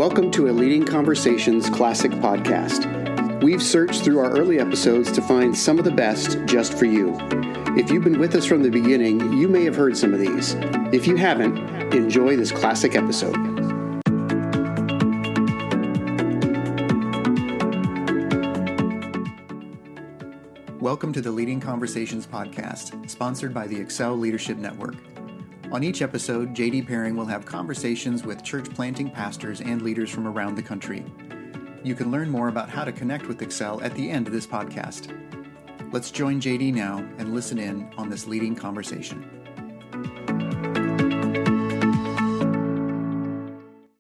Welcome to a Leading Conversations Classic podcast. We've searched through our early episodes to find some of the best just for you. If you've been with us from the beginning, you may have heard some of these. If you haven't, enjoy this classic episode. Welcome to the Leading Conversations podcast, sponsored by the Excel Leadership Network. On each episode, J.D. Pairing will have conversations with church planting pastors and leaders from around the country. You can learn more about how to connect with Excel at the end of this podcast. Let's join J.D. now and listen in on this leading conversation.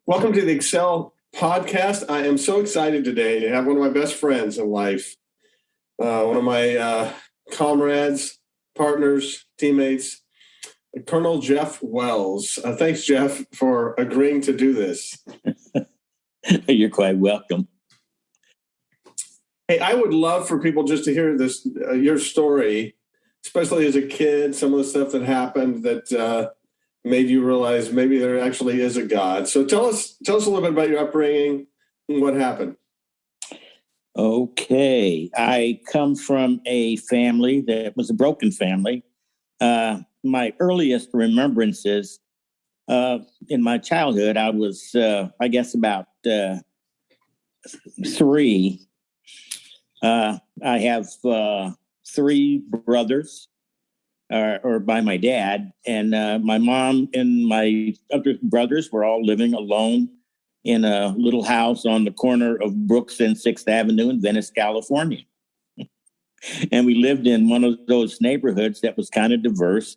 Welcome to the Excel podcast. I am so excited today to have one of my best friends in life, one of my comrades, partners, teammates, Colonel Geoff Wells. Thanks, Geoff, for agreeing to do this. You're quite welcome. Hey, I would love for people just to hear this, your story, especially as a kid, some of the stuff that happened that made you realize maybe there actually is a God. So tell us a little bit about your upbringing and what happened. Okay. I come from a family that was a broken family. My earliest remembrances in my childhood, I was, I guess, about 3. I have 3 brothers, or by my dad, and my mom and my other brothers were all living alone in a little house on the corner of Brooks and 6th Avenue in Venice, California. And we lived in one of those neighborhoods that was kind of diverse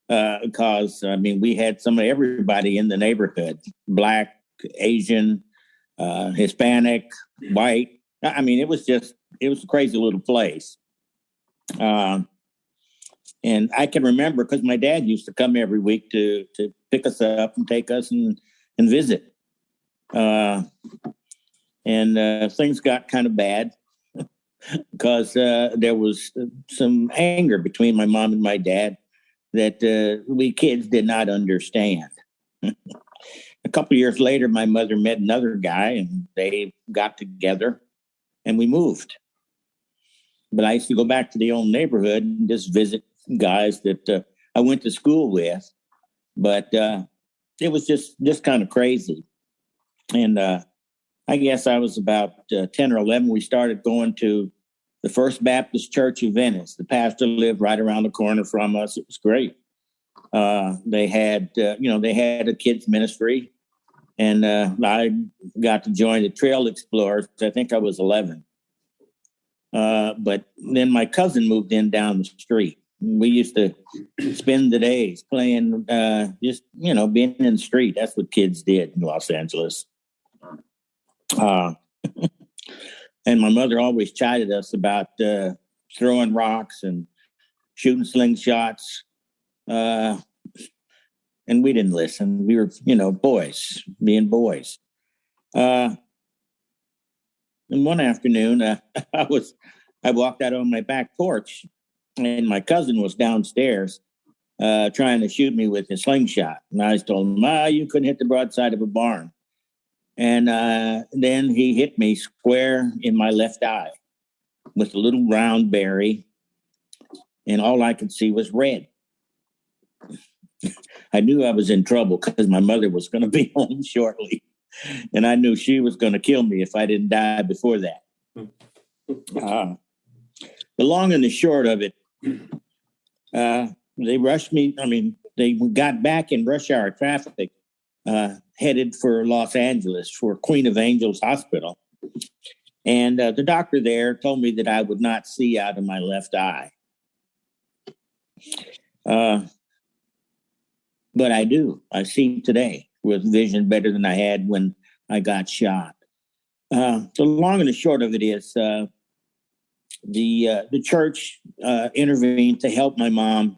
because, we had some of everybody in the neighborhood, Black, Asian, Hispanic, white. It was a crazy little place. And I can remember because my dad used to come every week to pick us up and take us and visit. And things got kind of bad because there was some anger between my mom and my dad that we kids did not understand. A couple of years later, my mother met another guy and they got together and we moved. But I used to go back to the old neighborhood and just visit guys that I went to school with. But it was just kind of crazy. And I guess I was about 10 or 11. We started going to the First Baptist Church of Venice. The pastor lived right around the corner from us. It was great. They had a kids ministry, and I got to join the Trail Explorers. I think I was 11. But then my cousin moved in down the street. We used to spend the days playing, being in the street. That's what kids did in Los Angeles. And my mother always chided us about throwing rocks and shooting slingshots. And we didn't listen. We were, boys, being boys. And one afternoon, I walked out on my back porch and my cousin was downstairs trying to shoot me with a slingshot. And I told him, you couldn't hit the broadside of a barn. And then he hit me square in my left eye with a little round berry. And all I could see was red. I knew I was in trouble because my mother was going to be home shortly. And I knew she was going to kill me if I didn't die before that. The long and the short of it, they rushed me. They got back in rush hour traffic. Headed for Los Angeles for Queen of Angels Hospital. And the doctor there told me that I would not see out of my left eye. But I do. I see today with vision better than I had when I got shot. The long and the short of it is the church intervened to help my mom.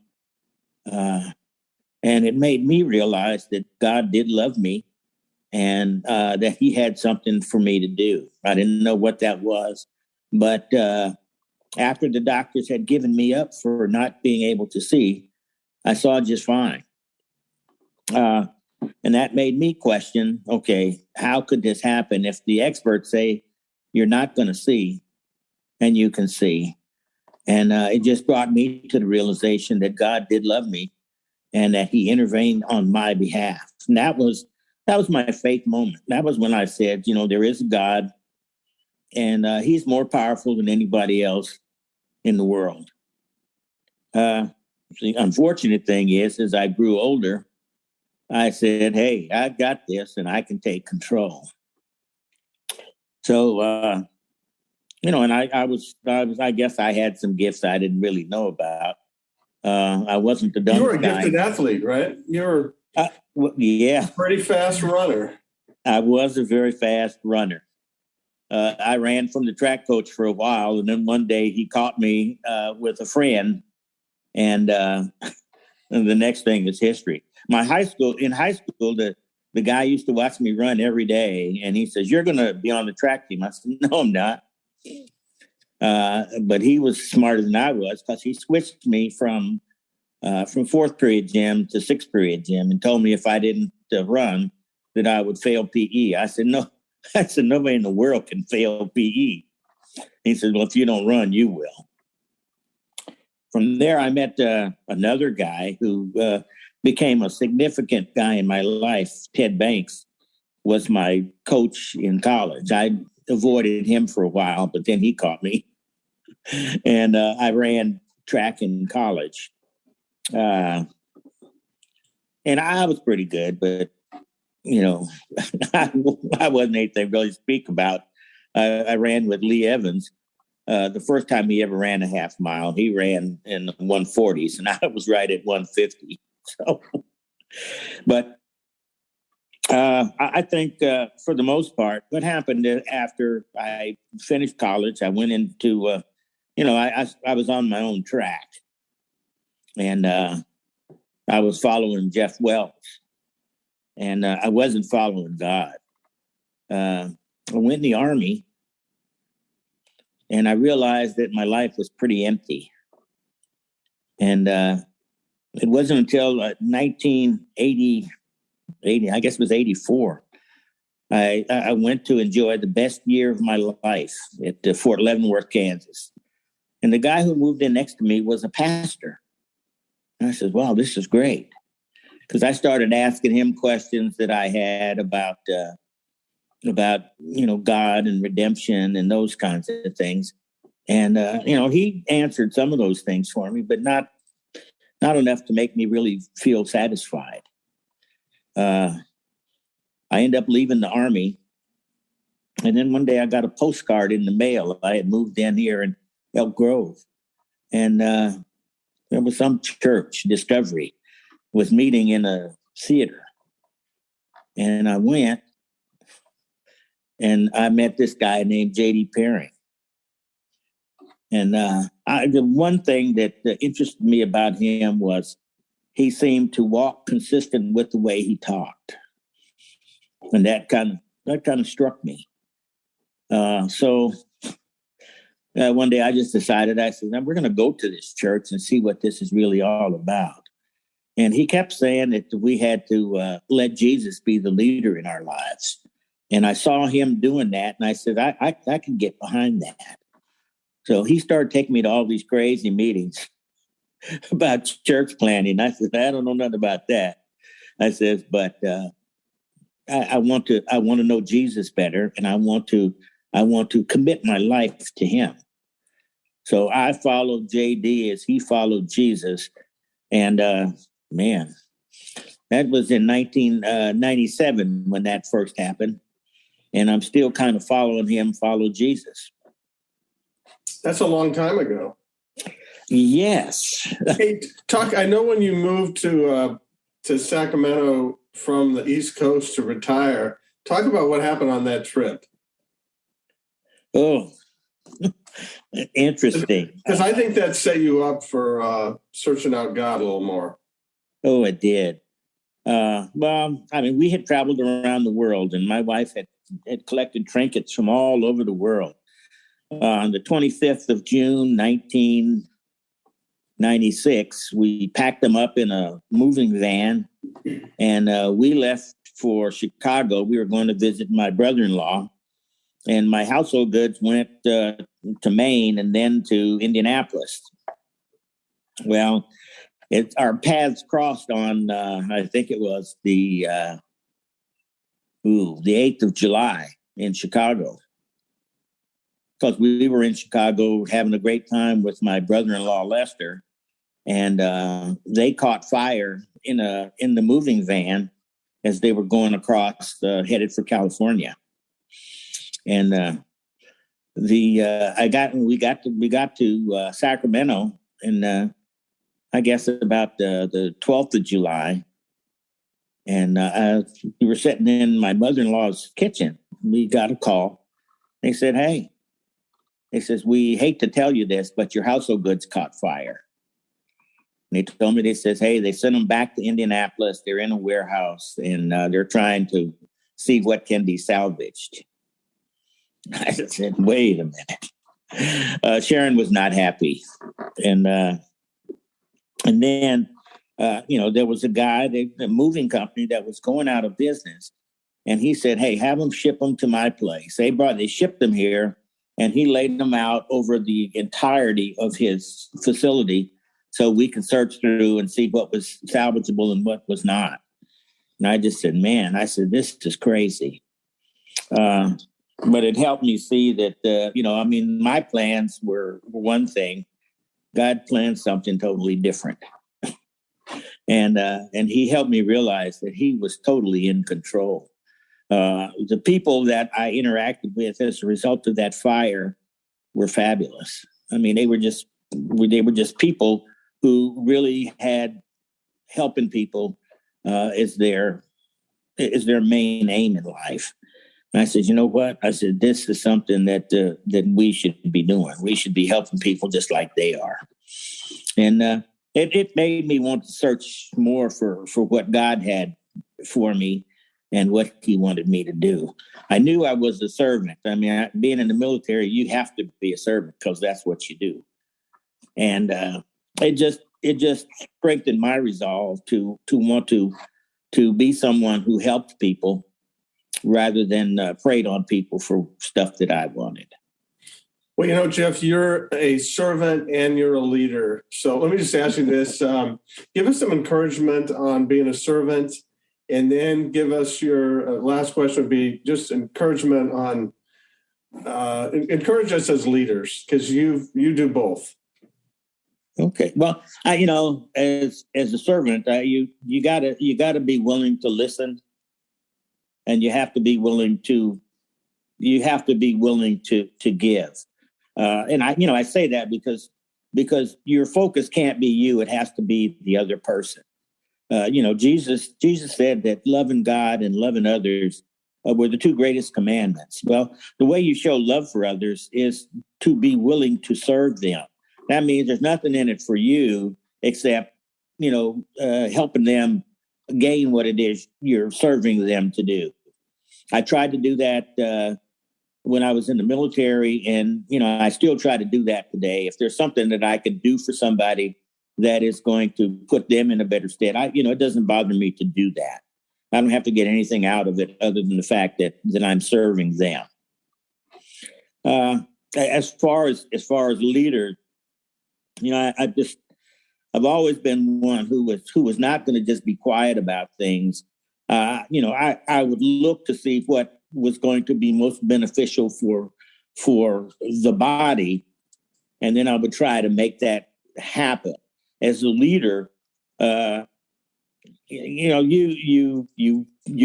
And it made me realize that God did love me and that he had something for me to do. I didn't know what that was. But after the doctors had given me up for not being able to see, I saw just fine. And that made me question, okay, how could this happen if the experts say you're not going to see and you can see? And it just brought me to the realization that God did love me and that he intervened on my behalf. And that was my faith moment. That was when I said, there is a God, and he's more powerful than anybody else in the world. The unfortunate thing is, as I grew older, I said, hey, I got this and I can take control. So, and I guess I had some gifts I didn't really know about. I wasn't the dumb guy. You were a gifted athlete, right? You were yeah, pretty fast runner. I was a very fast runner. I ran from the track coach for a while, and then one day he caught me with a friend, and the next thing is history. In high school, the guy used to watch me run every day, and he says, "You're going to be on the track team." I said, "No, I'm not." But he was smarter than I was, because he switched me from fourth period gym to sixth period gym and told me if I didn't run that I would fail PE. I said, "No." I said, "Nobody in the world can fail PE." He said, "Well, if you don't run, you will." From there, I met another guy who became a significant guy in my life. Ted Banks was my coach in college. I avoided him for a while, but then he caught me. And I ran track in college. And I was pretty good, but, I wasn't anything really to speak about. I ran with Lee Evans. The first time he ever ran a half mile, he ran in the 140s, and I was right at 150. So, but I think for the most part, what happened after I finished college, I went into, I was on my own track, and I was following Geoff Wells, and I wasn't following God. I went in the Army, and I realized that my life was pretty empty. And it wasn't until 1980, I guess it was 84, I went to enjoy the best year of my life at Fort Leavenworth, Kansas. And the guy who moved in next to me was a pastor. And I said, wow, this is great. Because I started asking him questions that I had about God and redemption and those kinds of things. And, he answered some of those things for me, but not enough to make me really feel satisfied. I ended up leaving the Army. And then one day I got a postcard in the mail. I had moved in here in Elk Grove. And there was some church, Discovery, was meeting in a theater. And I went, and I met this guy named J.D. Perry. And the one thing that interested me about him was he seemed to walk consistent with the way he talked. And that kind of struck me. So one day I just decided, I said, we're going to go to this church and see what this is really all about. And he kept saying that we had to let Jesus be the leader in our lives. And I saw him doing that. And I said, I can get behind that. So he started taking me to all these crazy meetings about church planning. I said, I don't know nothing about that. I said, but I want to know Jesus better, and I want to commit my life to him. So I followed JD as he followed Jesus, and man, that was in 1997 when that first happened, and I'm still kind of following him, follow Jesus. That's a long time ago. Yes. Hey, I know when you moved to Sacramento from the East Coast to retire. Talk about what happened on that trip. Oh, interesting. Because I think that set you up for searching out God a little more. Oh, it did. Well, I mean, we had traveled around the world, and my wife had collected trinkets from all over the world. On the 25th of June, '96, we packed them up in a moving van, and we left for Chicago. We were going to visit my brother-in-law, and my household goods went to Maine and then to Indianapolis. Well, our paths crossed on, I think it was the 8th of July in Chicago. Because we were in Chicago having a great time with my brother-in-law, Lester, and they caught fire in the moving van as they were going across, headed for California. And we got to Sacramento, and I guess about the 12th of July, and we were sitting in my mother-in-law's kitchen. We got a call. They said, "Hey," they says, "we hate to tell you this, but your household goods caught fire." And they told me, they says, "Hey, they sent them back to Indianapolis. They're in a warehouse, and they're trying to see what can be salvaged." I said, "Wait a minute." Sharon was not happy. And then, there was a guy, the moving company that was going out of business. And he said, "Hey, have them ship them to my place." They shipped them here, and he laid them out over the entirety of his facility so we could search through and see what was salvageable and what was not. And I just said, "Man," I said, "this is crazy." But it helped me see that, my plans were one thing. God planned something totally different. And he helped me realize that he was totally in control. The people that I interacted with as a result of that fire were fabulous. I mean, they were just people who really had helping people as their main aim in life. And I said, "You know what?" I said, "This is something that we should be doing. We should be helping people just like they are." And it made me want to search more for what God had for me and what he wanted me to do. I knew I was a servant. I mean, being in the military, you have to be a servant because that's what you do. And it just strengthened my resolve to want to be someone who helped people rather than preyed on people for stuff that I wanted. Well, Geoff, you're a servant and you're a leader. So let me just ask you this. Give us some encouragement on being a servant, and then give us your last question would be just encouragement on, encourage us as leaders, because you do both. Okay. Well, as a servant, you gotta be willing to listen, and you have to be willing to give. And I say that because your focus can't be you; it has to be the other person. Jesus said that loving God and loving others were the two greatest commandments. Well, the way you show love for others is to be willing to serve them. That means there's nothing in it for you except, helping them gain what it is you're serving them to do. I tried to do that when I was in the military, and, I still try to do that today. If there's something that I could do for somebody that is going to put them in a better state, it doesn't bother me to do that. I don't have to get anything out of it other than the fact that I'm serving them. As far as leaders, I've always been one who was not going to just be quiet about things. I would look to see what was going to be most beneficial for the body, and then I would try to make that happen. As a leader, you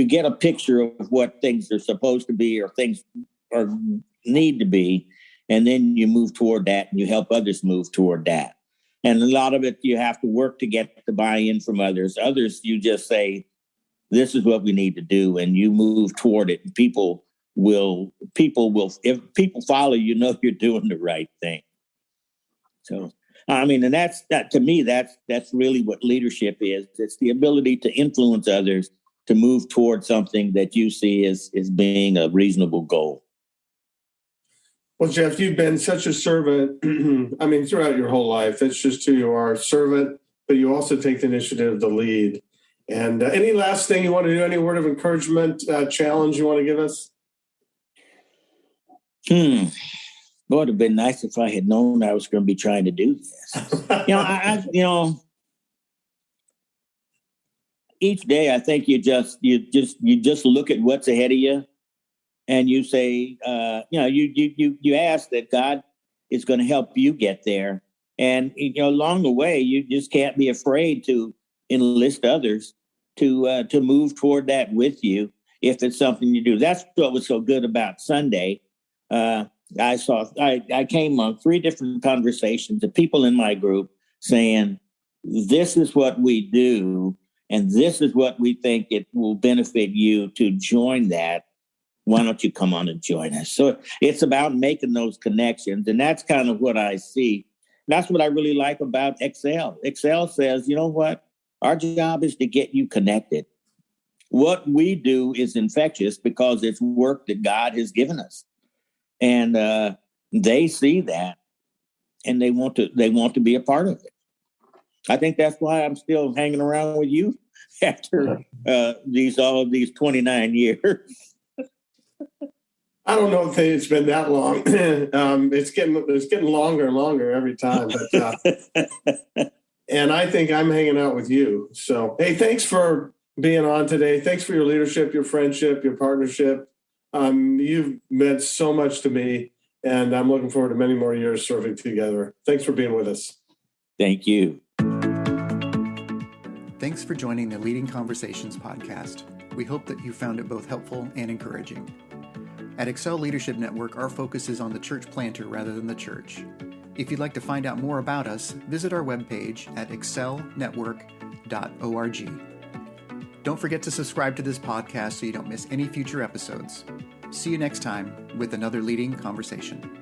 get a picture of what things are supposed to be or things are need to be, and then you move toward that and you help others move toward that. And a lot of it, you have to work to get the buy-in from others. Others, you just say, "This is what we need to do," and you move toward it. And people will, if people follow, you're doing the right thing. So, and that to me, that's really what leadership is. It's the ability to influence others to move toward something that you see as being a reasonable goal. Well, Geoff, you've been such a servant. I mean, throughout your whole life, that's just who you are, servant, but you also take the initiative to lead. And any last thing you want to do, any word of encouragement, challenge you want to give us? Boy, it would have been nice if I had known I was going to be trying to do this. Each day I think you just look at what's ahead of you, and you say, you ask that God is going to help you get there, and along the way you just can't be afraid to enlist others to move toward that with you if it's something you do. That's what was so good about Sunday. I came on 3 different conversations of people in my group saying, this is what we do, and this is what we think it will benefit you to join that. Why don't you come on and join us? So it's about making those connections. And that's kind of what I see. That's what I really like about Excel. Excel says, you know what? Our job is to get you connected. What we do is infectious because it's work that God has given us. And they see that, and they want to be a part of it. I think that's why I'm still hanging around with you after all of these 29 years. I don't know if it's been that long. It's getting longer and longer every time. But, and I think I'm hanging out with you. So, hey, thanks for being on today. Thanks for your leadership, your friendship, your partnership. You've meant so much to me, and I'm looking forward to many more years serving together. Thanks for being with us. Thank you. Thanks for joining the Leading Conversations podcast. We hope that you found it both helpful and encouraging. At Excel Leadership Network, our focus is on the church planter rather than the church. If you'd like to find out more about us, visit our webpage at excelnetwork.org. Don't forget to subscribe to this podcast so you don't miss any future episodes. See you next time with another Leading Conversation.